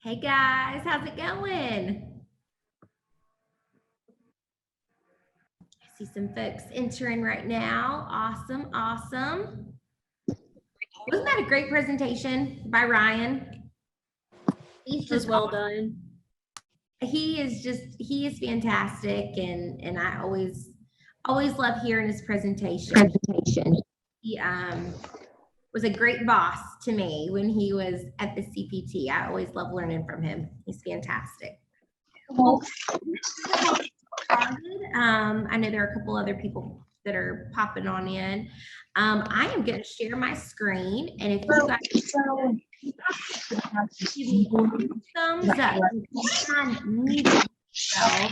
Hey guys, how's it going? I see some folks entering right now. Awesome, awesome. Wasn't that a great presentation by Ryan? He's just well done. He is fantastic, and I always love hearing his presentation. He was a great boss to me when he was at the CPT. I always love learning from him. He's fantastic. Well, I know there are a couple other people that are popping on in. I am going to share my screen, and if you guys give me a thumbs up, so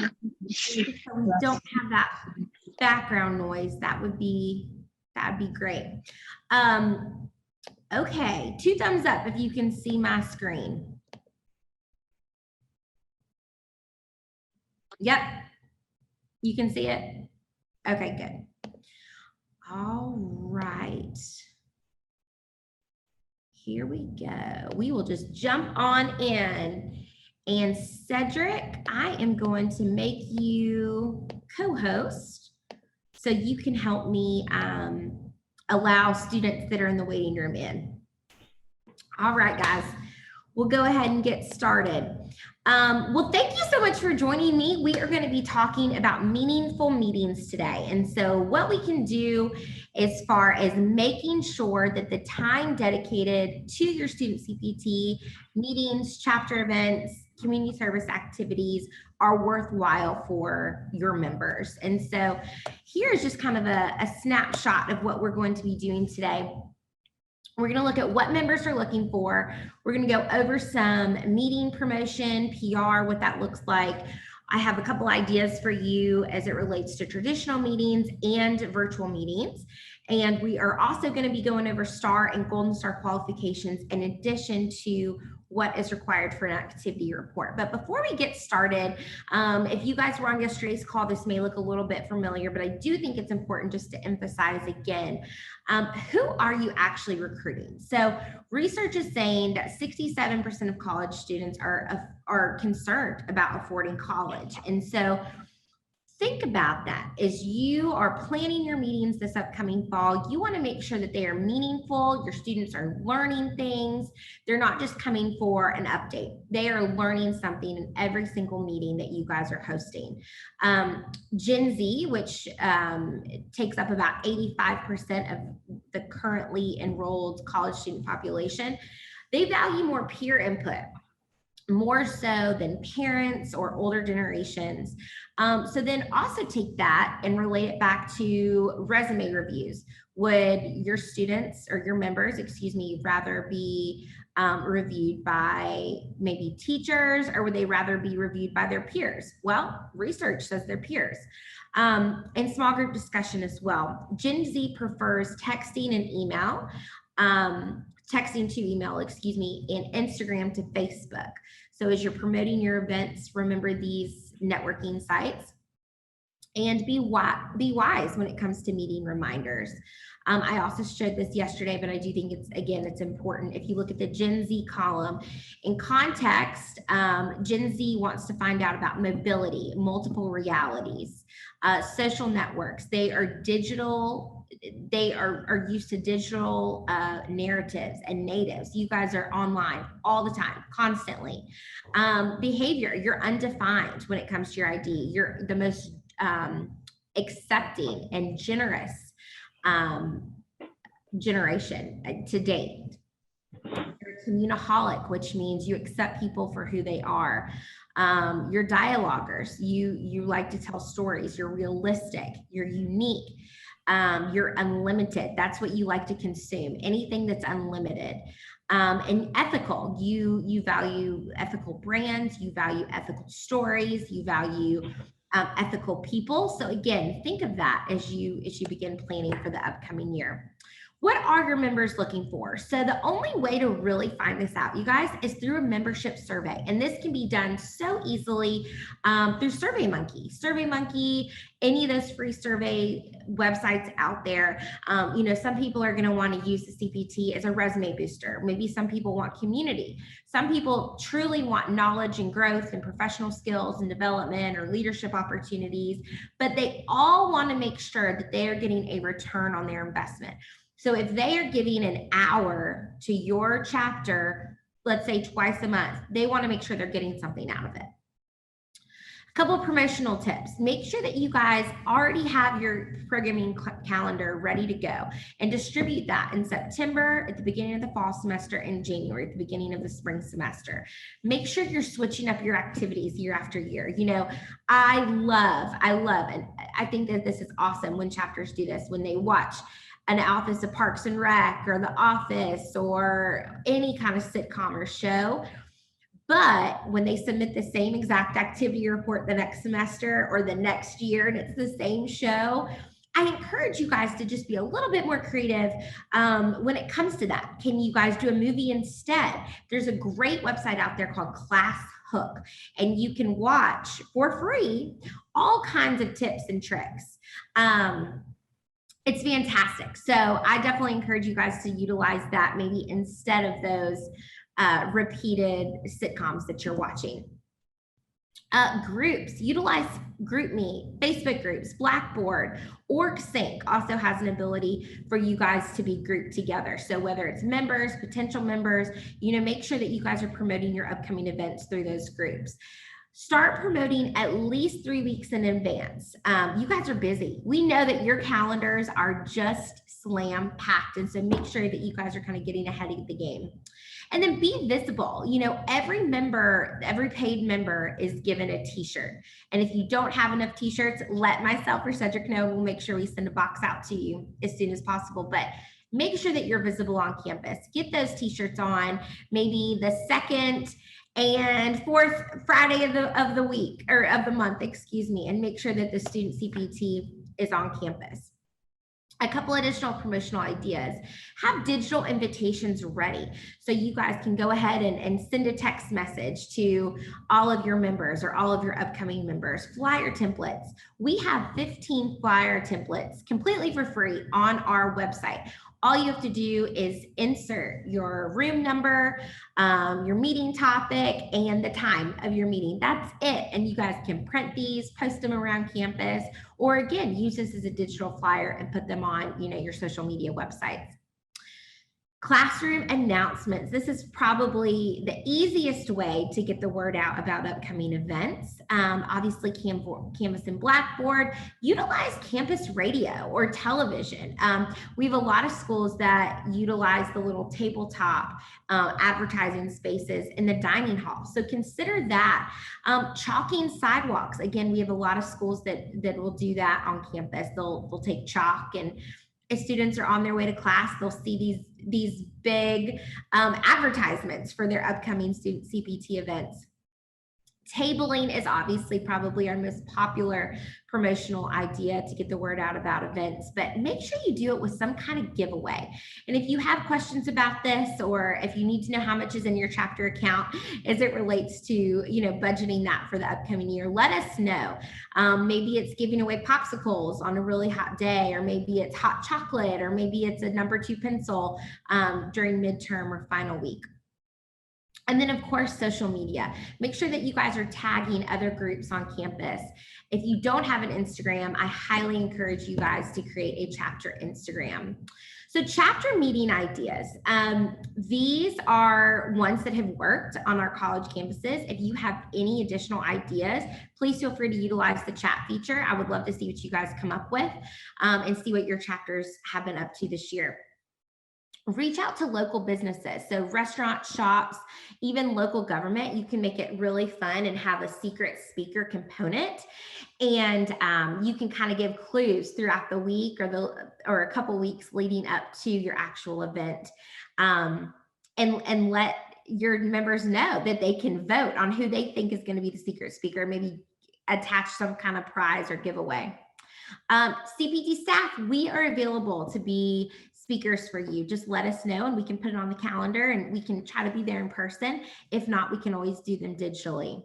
we don't have that background noise, that'd be great. Okay, 2 thumbs up if you can see my screen. Yep, you can see it. Okay, good. All right. Here we go. We will just jump on in. And Cedric, I am going to make you co-host so you can help me allow students that are in the waiting room in. All right, guys, we'll go ahead and get started. Well, thank you so much for joining me. We are going to be talking about meaningful meetings today. And so what we can do as far as making sure that the time dedicated to your student CPT meetings, chapter events, community service activities are worthwhile for your members. And so here's just kind of a snapshot of what we're going to be doing today. We're going to look at what members are looking for. We're going to go over some meeting promotion, PR, what that looks like. I have a couple ideas for you as it relates to traditional meetings and virtual meetings. And we are also going to be going over STAR and Golden Star qualifications in addition to what is required for an activity report. But before we get started, if you guys were on yesterday's call, this may look a little bit familiar, but I do think it's important just to emphasize again, who are you actually recruiting? So research is saying that 67% of college students are concerned about affording college. And so think about that as you are planning your meetings this upcoming fall. You want to make sure that they are meaningful. Your students are learning things. They're not just coming for an update. They are learning something in every single meeting that you guys are hosting. Gen Z, which takes up about 85% of the currently enrolled college student population, they value more peer input, more so than parents or older generations. So then also take that and relate it back to resume reviews. Would your students or your members, rather be reviewed by maybe teachers, or would they rather be reviewed by their peers? Well, research says their peers. And small group discussion as well. Gen Z prefers texting and email. Texting to email, and Instagram to Facebook. So as you're promoting your events, remember these networking sites and be wise when it comes to meeting reminders. I also showed this yesterday, but I do think it's important. If you look at the Gen Z column, in context, Gen Z wants to find out about mobility, multiple realities, social networks. They are digital. They are used to digital narratives and natives. You guys are online all the time, constantly. Behavior, you're undefined when it comes to your ID. You're the most accepting and generous generation to date. You're a communaholic, which means you accept people for who they are. You're dialoguers. You like to tell stories. You're realistic. You're unique. You're unlimited. That's what you like to consume. Anything that's unlimited. And ethical. You value ethical brands. You value ethical stories. You value ethical people. So again, think of that as you begin planning for the upcoming year. What are your members looking for? So the only way to really find this out, you guys, is through a membership survey. And this can be done so easily through SurveyMonkey, any of those free survey websites out there. You know, some people are going to want to use the CPT as a resume booster. Maybe some people want community. Some people truly want knowledge and growth and professional skills and development or leadership opportunities, but they all want to make sure that they are getting a return on their investment. So if they are giving an hour to your chapter, let's say twice a month, they want to make sure they're getting something out of it. A couple of promotional tips. Make sure that you guys already have your programming calendar ready to go and distribute that in September at the beginning of the fall semester and January at the beginning of the spring semester. Make sure you're switching up your activities year after year. You know, I love, and I think that this is awesome when chapters do this, when they watch an Office of Parks and Rec or The Office or any kind of sitcom or show. But when they submit the same exact activity report the next semester or the next year and it's the same show, I encourage you guys to just be a little bit more creative when it comes to that. Can you guys do a movie instead? There's a great website out there called Class Hook, and you can watch for free all kinds of tips and tricks. It's fantastic. So I definitely encourage you guys to utilize that maybe instead of those repeated sitcoms that you're watching. Groups, utilize GroupMe, Facebook groups, Blackboard, OrgSync also has an ability for you guys to be grouped together. So whether it's members, potential members, you know, make sure that you guys are promoting your upcoming events through those groups. Start promoting at least 3 weeks in advance. You guys are busy. We know that your calendars are just slam packed. And so make sure that you guys are kind of getting ahead of the game. And then be visible. You know, every member, every paid member is given a t-shirt. And if you don't have enough t-shirts, let myself or Cedric know. We'll make sure we send a box out to you as soon as possible. But make sure that you're visible on campus. Get those t-shirts on, maybe the second and fourth Friday of the week or of the month, excuse me, and make sure that the student CPT is on campus. A couple additional promotional ideas. Have digital invitations ready. So you guys can go ahead and send a text message to all of your members or all of your upcoming members. Flyer templates. We have 15 flyer templates completely for free on our website. All you have to do is insert your room number, your meeting topic, and the time of your meeting. That's it. And you guys can print these, post them around campus, or again, use this as a digital flyer and put them on, you know, your social media websites. Classroom announcements. This is probably the easiest way to get the word out about upcoming events. Obviously, Canvas and Blackboard. Utilize campus radio or television. We have a lot of schools that utilize the little tabletop advertising spaces in the dining hall. So consider that. Chalking sidewalks. Again, we have a lot of schools that will do that on campus. They'll take chalk, and as students are on their way to class, they'll see these big advertisements for their upcoming student CPT events. Tabling is obviously probably our most popular promotional idea to get the word out about events, but make sure you do it with some kind of giveaway. And if you have questions about this, or if you need to know how much is in your chapter account as it relates to, you know, budgeting that for the upcoming year, let us know. Maybe it's giving away popsicles on a really hot day, or maybe it's hot chocolate, or maybe it's a number 2 pencil during midterm or final week. And then, of course, social media. Make sure that you guys are tagging other groups on campus. If you don't have an Instagram, I highly encourage you guys to create a chapter Instagram. So chapter meeting ideas. These are ones that have worked on our college campuses. If you have any additional ideas, please feel free to utilize the chat feature. I would love to see what you guys come up with and see what your chapters have been up to this year. Reach out to local businesses, so restaurants, shops, even local government. You can make it really fun and have a secret speaker component, and you can kind of give clues throughout the week or a couple weeks leading up to your actual event, and let your members know that they can vote on who they think is going to be the secret speaker. Maybe attach some kind of prize or giveaway. CPT staff, we are available to be speakers for you, just let us know and we can put it on the calendar and we can try to be there in person. If not, we can always do them digitally.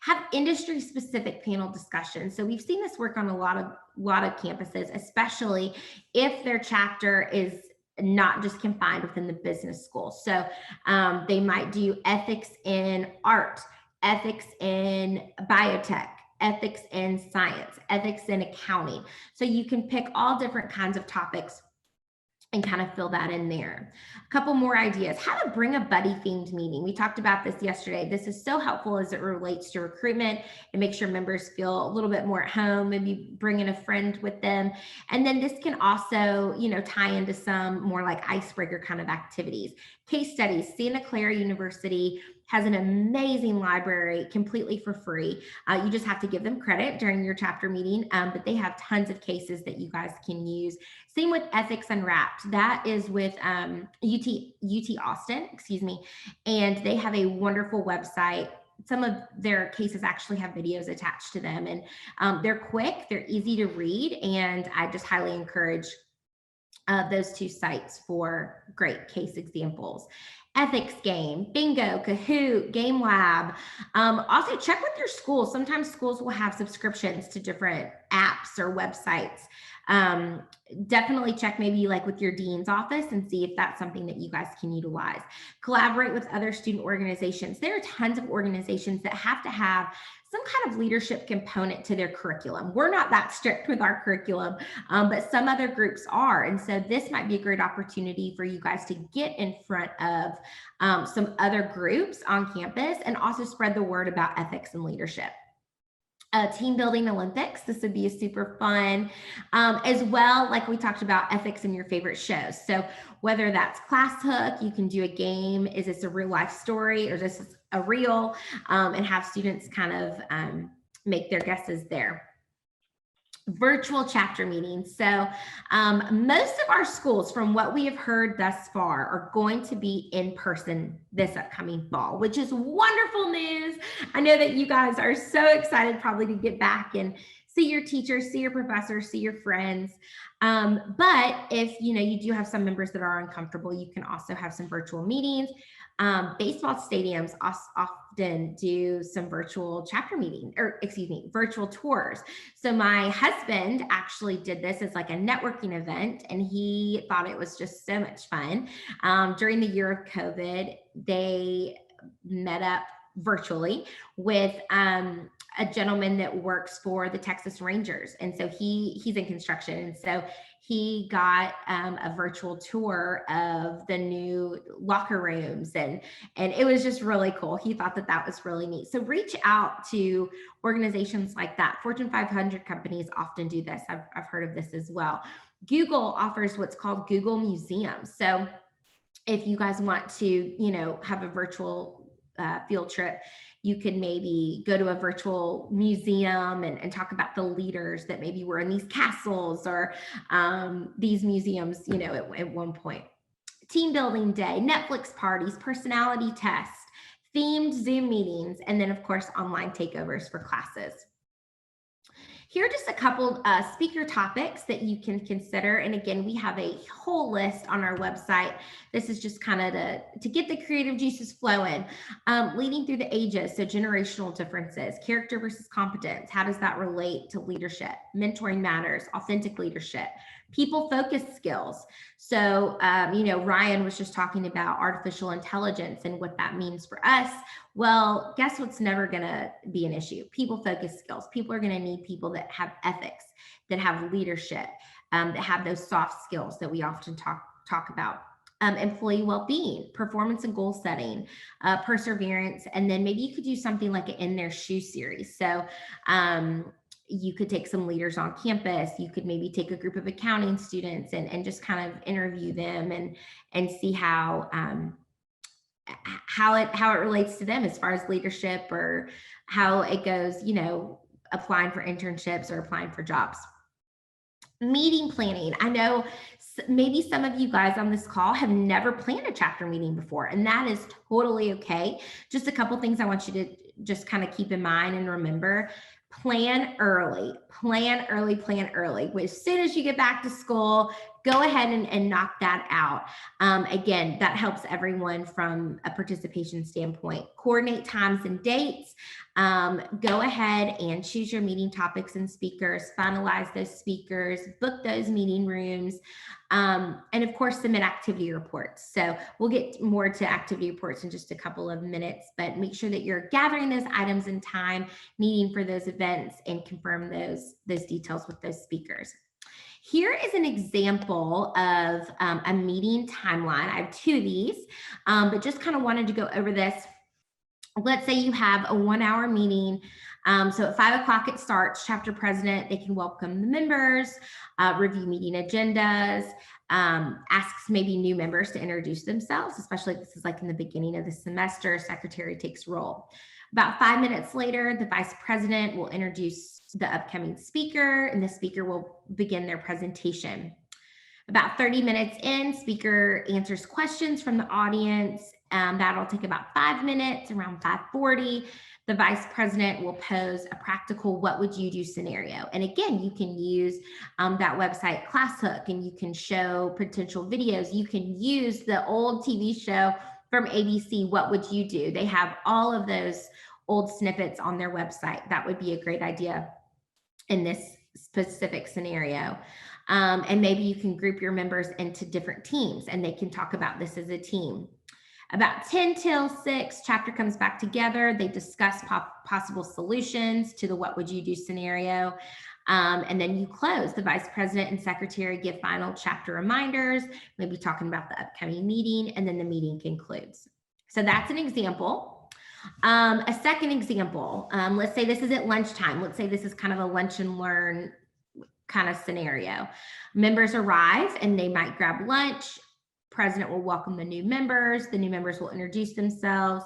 Have industry specific panel discussions. So we've seen this work on a lot of campuses, especially if their chapter is not just confined within the business school. So they might do ethics in art, ethics in biotech, ethics in science, ethics in accounting. So you can pick all different kinds of topics and kind of fill that in there. A couple more ideas. How to bring a buddy themed meeting. We talked about this yesterday. This is so helpful as it relates to recruitment. It makes your members feel a little bit more at home, maybe bring in a friend with them. And then this can also, tie into some more like icebreaker kind of activities. Case studies. Santa Clara University has an amazing library completely for free. You just have to give them credit during your chapter meeting, but they have tons of cases that you guys can use. Same with Ethics Unwrapped. That is with UT Austin, and they have a wonderful website. Some of their cases actually have videos attached to them, and they're quick, they're easy to read, and I just highly encourage those two sites for great case examples. Ethics game, bingo, Kahoot, Game Lab. Also check with your school. Sometimes schools will have subscriptions to different apps or websites. Definitely check maybe like with your dean's office and see if that's something that you guys can utilize. Collaborate with other student organizations. There are tons of organizations that have to have some kind of leadership component to their curriculum. We're not that strict with our curriculum, but some other groups are. And so this might be a great opportunity for you guys to get in front of some other groups on campus and also spread the word about ethics and leadership. Team building Olympics. This would be a super fun, as well, like we talked about ethics in your favorite shows. So whether that's Class Hook, you can do a game. Is this a real life story or is this a reel? And have students kind of make their guesses there. Virtual chapter meetings. So most of our schools, from what we have heard thus far, are going to be in person this upcoming fall, which is wonderful news. I know that you guys are so excited probably to get back and see your teachers, see your professors, see your friends. But if you do have some members that are uncomfortable, you can also have some virtual meetings. Baseball stadiums often do some virtual chapter meetings, virtual tours. So my husband actually did this as like a networking event, and he thought it was just so much fun. During the year of COVID, they met up virtually with a gentleman that works for the Texas Rangers. And so he's in construction. And so he got a virtual tour of the new locker rooms, and it was just really cool. He thought that was really neat. So reach out to organizations like that. Fortune 500 companies often do this. I've heard of this as well. Google offers what's called Google Museums. So if you guys want to, have a virtual field trip, you can maybe go to a virtual museum and talk about the leaders that maybe were in these castles or these museums, at one point. Team building day, Netflix parties, personality tests, themed Zoom meetings, and then of course, online takeovers for classes. Here are just a couple speaker topics that you can consider. And again, we have a whole list on our website. This is just kind of to get the creative juices flowing. Leading through the ages, so generational differences, character versus competence. How does that relate to leadership? Mentoring matters, authentic leadership, people-focused skills. So, Ryan was just talking about artificial intelligence and what that means for us. Well, guess what's never going to be an issue? People-focused skills. People are going to need people that have ethics, that have leadership, that have those soft skills that we often talk about. Employee well-being, performance and goal setting, perseverance, and then maybe you could do something like an In Their Shoe series. So you could take some leaders on campus. You could maybe take a group of accounting students and just kind of interview them and see how it relates to them as far as leadership, or how it goes, applying for internships or applying for jobs. Meeting planning. I know maybe some of you guys on this call have never planned a chapter meeting before, and that is totally okay. Just a couple things I want you to just kind of keep in mind and remember. Plan early, plan early, plan early. As soon as you get back to school, go ahead and knock that out. Again, that helps everyone from a participation standpoint. Coordinate times and dates. Go ahead and choose your meeting topics and speakers, finalize those speakers, book those meeting rooms, and of course, submit activity reports. So we'll get more to activity reports in just a couple of minutes, but make sure that you're gathering those items in time, needing for those events, and confirm those details with those speakers. Here is an example of a meeting timeline. I have 2 of these, but just kind of wanted to go over this. Let's say you have a 1-hour meeting. So at 5 o'clock it starts. Chapter president, they can welcome the members, review meeting agendas, asks maybe new members to introduce themselves, especially if this is like in the beginning of the semester. Secretary takes roll. About 5 minutes later, the vice president will introduce the upcoming speaker, and the speaker will begin their presentation. About 30 minutes in, speaker answers questions from the audience. That'll take about 5 minutes. Around 5:40, the vice president will pose a practical "what would you do" scenario. And again, you can use that website ClassHook, and you can show potential videos. You can use the old TV show from ABC, "What Would You Do?" They have all of those old snippets on their website. That would be a great idea in this specific scenario. And maybe you can group your members into different teams, and they can talk about this as a team. About 10 till 6, chapter comes back together. They discuss possible solutions to the "what would you do" scenario. And then you close. The vice president and secretary give final chapter reminders, maybe talking about the upcoming meeting, and then the meeting concludes. So that's an example. A second example, let's say this is at lunchtime. Let's say this is kind of a lunch and learn kind of scenario. Members arrive and they might grab lunch. President will welcome the new members. The new members will introduce themselves.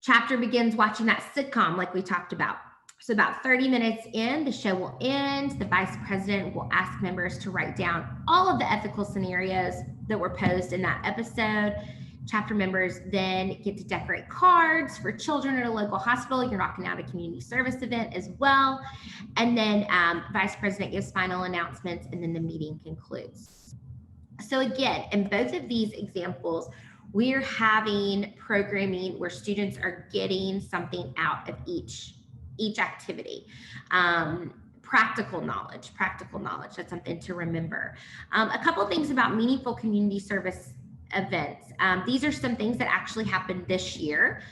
Chapter begins watching that sitcom like we talked about. So about 30 minutes in, the show will end. The vice president will ask members to write down all of the ethical scenarios that were posed in that episode. Chapter members then get to decorate cards for children at a local hospital. You're knocking out a community service event as well. And then vice president gives final announcements, and then the meeting concludes. So again, in both of these examples, we're having programming where students are getting something out of each activity. Practical knowledge, that's something to remember. A couple of things about meaningful community service events. These are some things that actually happened this year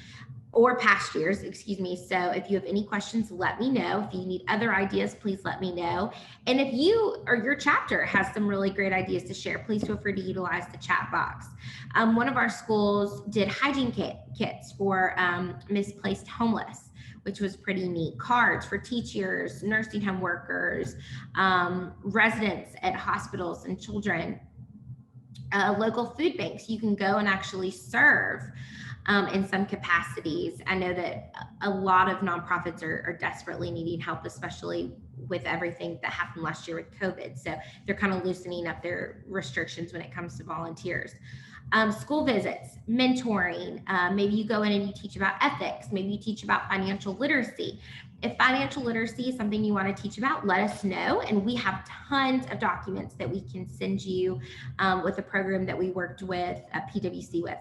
or past years, excuse me. So if you have any questions, let me know. If you need other ideas, please let me know. And if you or your chapter has some really great ideas to share, please feel free to utilize the chat box. One of our schools did hygiene kits for misplaced homeless, which was pretty neat. Cards for teachers, nursing home workers, residents at hospitals and children. Local food banks, you can go and actually serve in some capacities. I know that a lot of nonprofits are desperately needing help, especially with everything that happened last year with COVID. So they're kind of loosening up their restrictions when it comes to volunteers. School visits, mentoring, maybe you go in and you teach about ethics, maybe you teach about financial literacy. If financial literacy is something you want to teach about, let us know. And we have tons of documents that we can send you with a program that we worked with PwC with.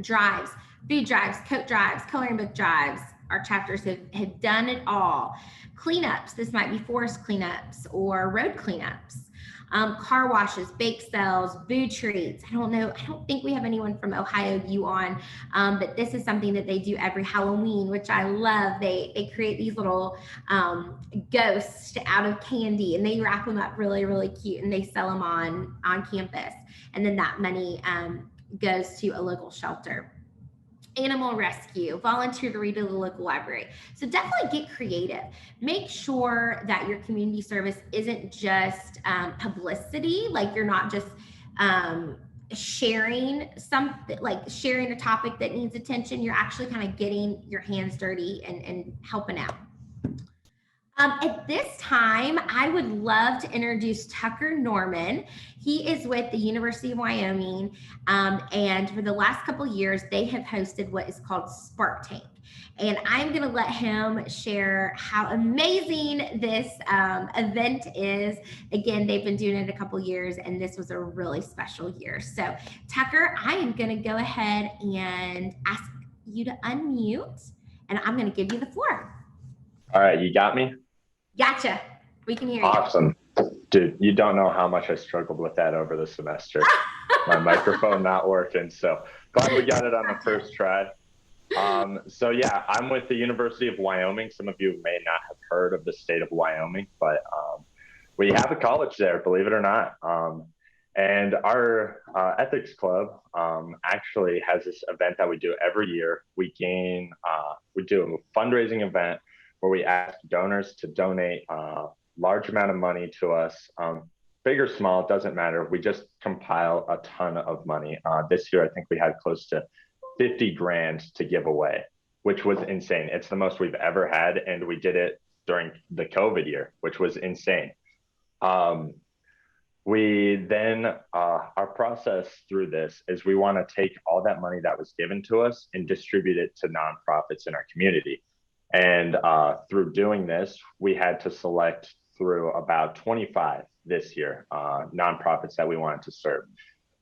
Drives, food drives, coat drives, coloring book drives. Our chapters have done it all. Cleanups, this might be forest cleanups or road cleanups. Car washes, bake sales, food treats. I don't think we have anyone from Ohio U on, but this is something that they do every Halloween, which I love. They create these little ghosts out of candy, and they wrap them up really, really cute, and they sell them on campus. And then that money goes to a local shelter. Animal rescue, volunteer to read to the local library. So definitely get creative. Make sure that your community service isn't just publicity, like you're not just sharing something, like sharing a topic that needs attention. You're actually kind of getting your hands dirty and helping out. At this time, I would love to introduce Tucker Norman. He is with the University of Wyoming, and for the last couple of years, they have hosted what is called Spark Tank. And I'm going to let him share how amazing this event is. Again, they've been doing it a couple of years, and this was a really special year. So, Tucker, I am going to go ahead and ask you to unmute, and I'm going to give you the floor. All right, you got me? Gotcha. We can hear you. Awesome. Dude, you don't know how much I struggled with that over the semester. My microphone not working. So glad we got it on the first try. So yeah, I'm with the University of Wyoming. Some of you may not have heard of the state of Wyoming, but we have a college there, believe it or not. And our ethics club actually has this event that we do every year. We do a fundraising event where we ask donors to donate a large amount of money to us. Big or small, it doesn't matter. We just compile a ton of money. This year, I think we had close to 50 grand to give away, which was insane. It's the most we've ever had, and we did it during the COVID year, which was insane. We then, our process through this is we want to take all that money that was given to us and distribute it to nonprofits in our community. And through doing this, we had to select through about 25 this year, nonprofits that we wanted to serve.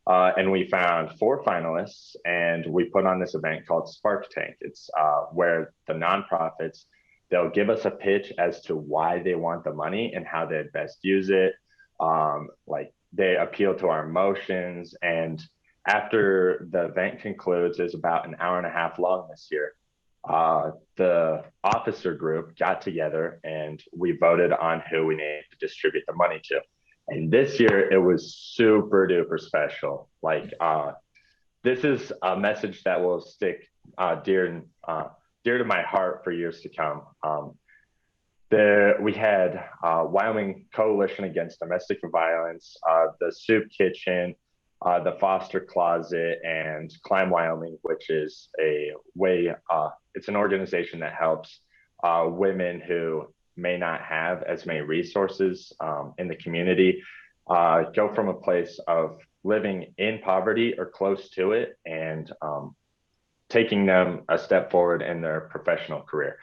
And we found 4 finalists, and we put on this event called Spark Tank. It's where the nonprofits, they'll give us a pitch as to why they want the money and how they'd best use it. Like they appeal to our emotions. And after the event concludes, it's about an hour and a half long this year. The officer group got together and we voted on who we needed to distribute the money to. And this year it was super duper special. Like, this is a message that will stick dear to my heart for years to come. We had Wyoming Coalition Against Domestic Violence, the Soup Kitchen, the Foster Closet, and Climb Wyoming, which is it's an organization that helps women who may not have as many resources in the community go from a place of living in poverty or close to it and taking them a step forward in their professional career.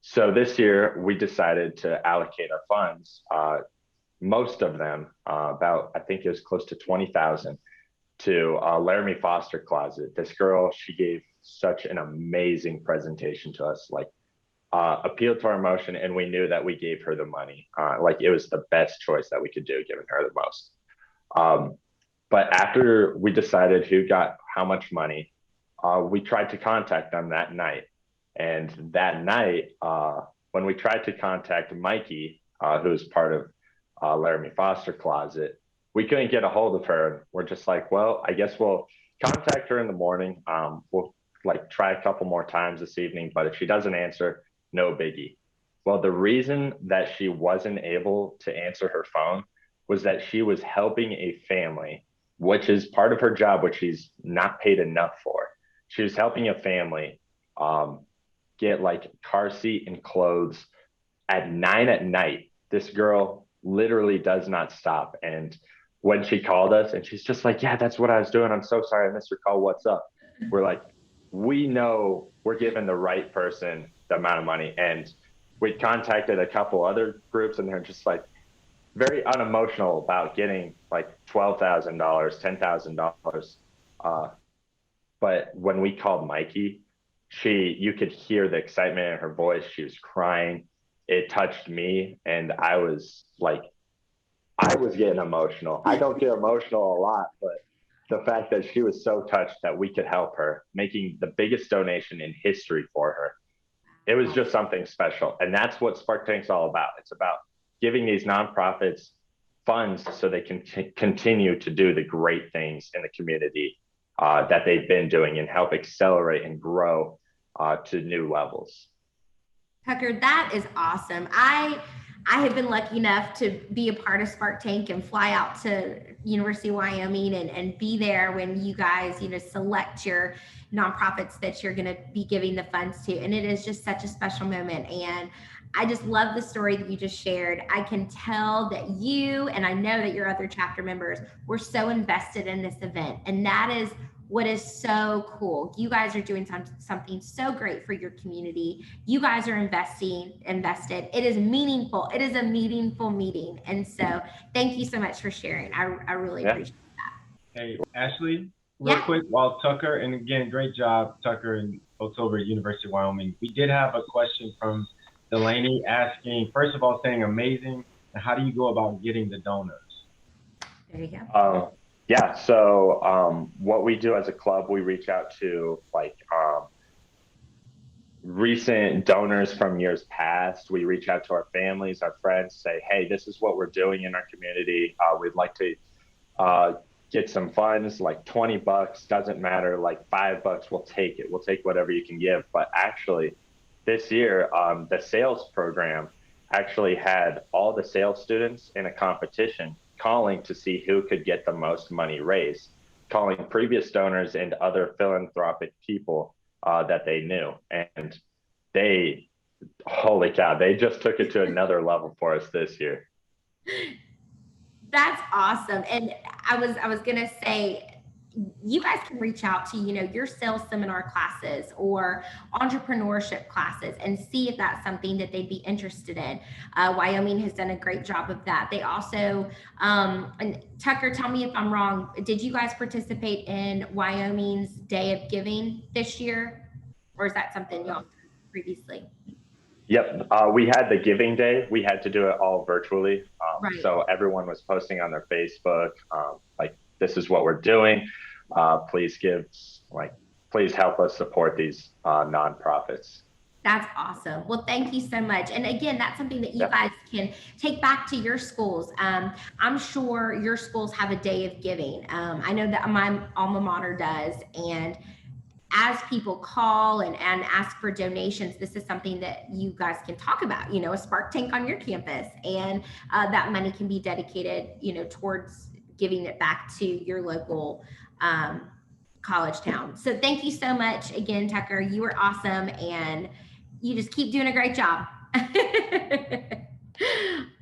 So this year we decided to allocate our funds, most of them, about, I think it was close to 20,000, to Laramie Foster Closet. This girl, she gave such an amazing presentation to us, like appealed to our emotion, and we knew that we gave her the money. Like it was the best choice that we could do, giving her the most. But after we decided who got how much money, we tried to contact them that night. And that night, when we tried to contact Mikey, who's part of Laramie Foster Closet, we couldn't get a hold of her. We're just like, well, I guess we'll contact her in the morning. We'll like try a couple more times this evening, but if she doesn't answer, no biggie. Well, the reason that she wasn't able to answer her phone was that she was helping a family, which is part of her job, which she's not paid enough for. She was helping a family get like car seat and clothes at 9 p.m. This girl literally does not stop. And when she called us and she's just like, yeah, that's what I was doing. I'm so sorry I missed your call. What's up? We're like, we know we're giving the right person the amount of money. And we contacted a couple other groups and they're just like very unemotional about getting like $12,000, $10,000. But when we called Mikey, you could hear the excitement in her voice. She was crying. It touched me. And I was getting emotional. I don't get emotional a lot, but the fact that she was so touched that we could help her, making the biggest donation in history for her, it was just something special. And that's what Spark Tank's all about. It's about giving these nonprofits funds so they can continue to do the great things in the community that they've been doing and help accelerate and grow to new levels. Tucker, that is awesome. I have been lucky enough to be a part of Spark Tank and fly out to University of Wyoming and be there when you guys, select your nonprofits that you're going to be giving the funds to. And it is just such a special moment. And I just love the story that you just shared. I can tell that you, and I know that your other chapter members, were so invested in this event. And that is what is so cool. You guys are doing something so great for your community. You guys are invested. It is meaningful. It is a meaningful meeting. And so thank you so much for sharing. I really appreciate that. Hey, Ashley, real quick, while Tucker, and again, great job, Tucker and folks over at University of Wyoming. We did have a question from Delaney asking, first of all, saying amazing, and how do you go about getting the donors? There you go. Yeah, so what we do as a club, we reach out to like recent donors from years past. We reach out to our families, our friends, say, hey, this is what we're doing in our community. We'd like to get some funds, like $20, doesn't matter, like $5, we'll take it. We'll take whatever you can give. But actually, this year, the sales program actually had all the sales students in a competition calling to see who could get the most money raised, calling previous donors and other philanthropic people that they knew. And they, holy cow, they just took it to another level for us this year. That's awesome. And I was gonna say, you guys can reach out to, your sales seminar classes or entrepreneurship classes and see if that's something that they'd be interested in. Wyoming has done a great job of that. They also, and Tucker, tell me if I'm wrong, did you guys participate in Wyoming's Day of Giving this year? Or is that something y'all previously? Yep, we had the Giving Day. We had to do it all virtually. Right. So everyone was posting on their Facebook, like, this is what we're doing. Please give, please help us support these nonprofits. That's awesome. Well, thank you so much. And again, that's something that you guys can take back to your schools. I'm sure your schools have a Day of Giving. I know that my alma mater does. And as people call and ask for donations, this is something that you guys can talk about, a spark tank on your campus. And that money can be dedicated, towards giving it back to your local college town. So thank you so much again, Tucker. You were awesome, and you just keep doing a great job.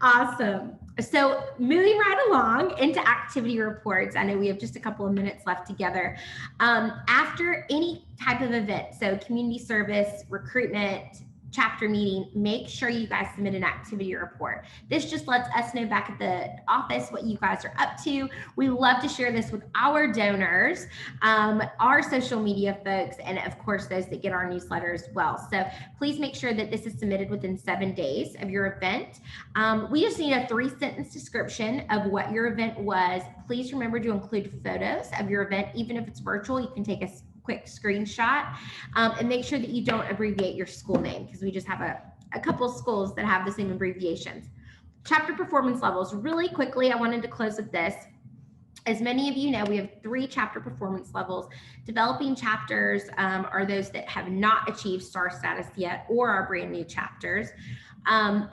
Awesome. So moving right along into activity reports. I know we have just a couple of minutes left together. After any type of event, so community service, recruitment, chapter meeting, make sure you guys submit an activity report. This just lets us know back at the office what you guys are up to. We love to share this with our donors, our social media folks, and of course, those that get our newsletter as well. So please make sure that this is submitted within 7 days of your event. We just need a 3-sentence description of what your event was. Please remember to include photos of your event. Even if it's virtual, you can take a quick screenshot, and make sure that you don't abbreviate your school name, because we just have a couple of schools that have the same abbreviations. Chapter performance levels. Really quickly, I wanted to close with this. As many of you know, we have 3 chapter performance levels. Developing chapters are those that have not achieved STAR status yet or are brand new chapters.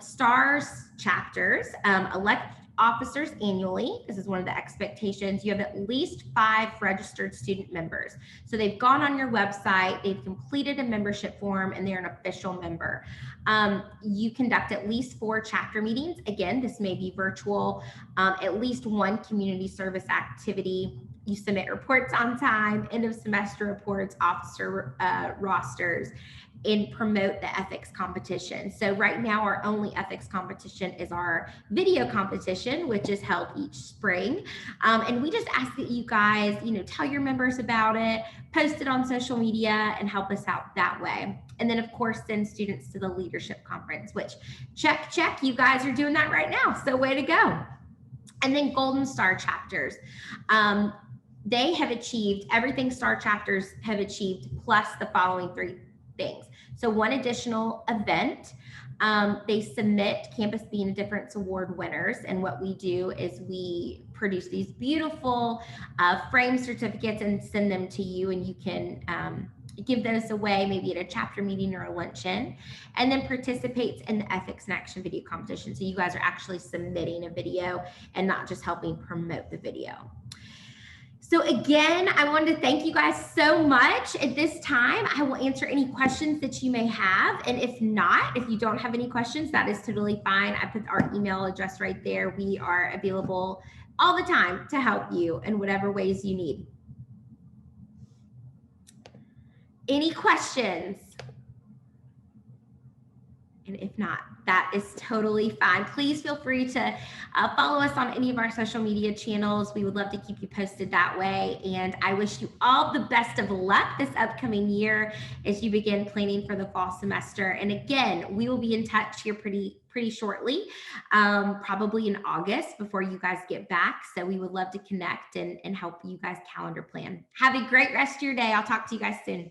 STARS chapters elect officers annually. This is one of the expectations. You have at least 5 registered student members. So they've gone on your website, they've completed a membership form, and they're an official member. You conduct at least 4 chapter meetings. Again, this may be virtual, at least 1 community service activity. You submit reports on time, end of semester reports, officer rosters, and promote the ethics competition. So right now, our only ethics competition is our video competition, which is held each spring. And we just ask that you guys, tell your members about it, post it on social media, and help us out that way. And then, of course, send students to the leadership conference, which check, you guys are doing that right now. So way to go. And then Golden Star chapters. They have achieved everything STAR chapters have achieved, plus the following 3 things. So 1 additional event. They submit Campus Being a Difference Award winners. And what we do is we produce these beautiful frame certificates and send them to you, and you can give those away maybe at a chapter meeting or a luncheon. And then participates in the Ethics in Action video competition. So you guys are actually submitting a video and not just helping promote the video. So again, I wanted to thank you guys so much. At this time, I will answer any questions that you may have. And if not, if you don't have any questions, that is totally fine. I put our email address right there. We are available all the time to help you in whatever ways you need. Any questions? And if not, that is totally fine. Please feel free to follow us on any of our social media channels. We would love to keep you posted that way. And I wish you all the best of luck this upcoming year as you begin planning for the fall semester. And again, we will be in touch here pretty shortly, probably in August before you guys get back. So we would love to connect and help you guys calendar plan. Have a great rest of your day. I'll talk to you guys soon.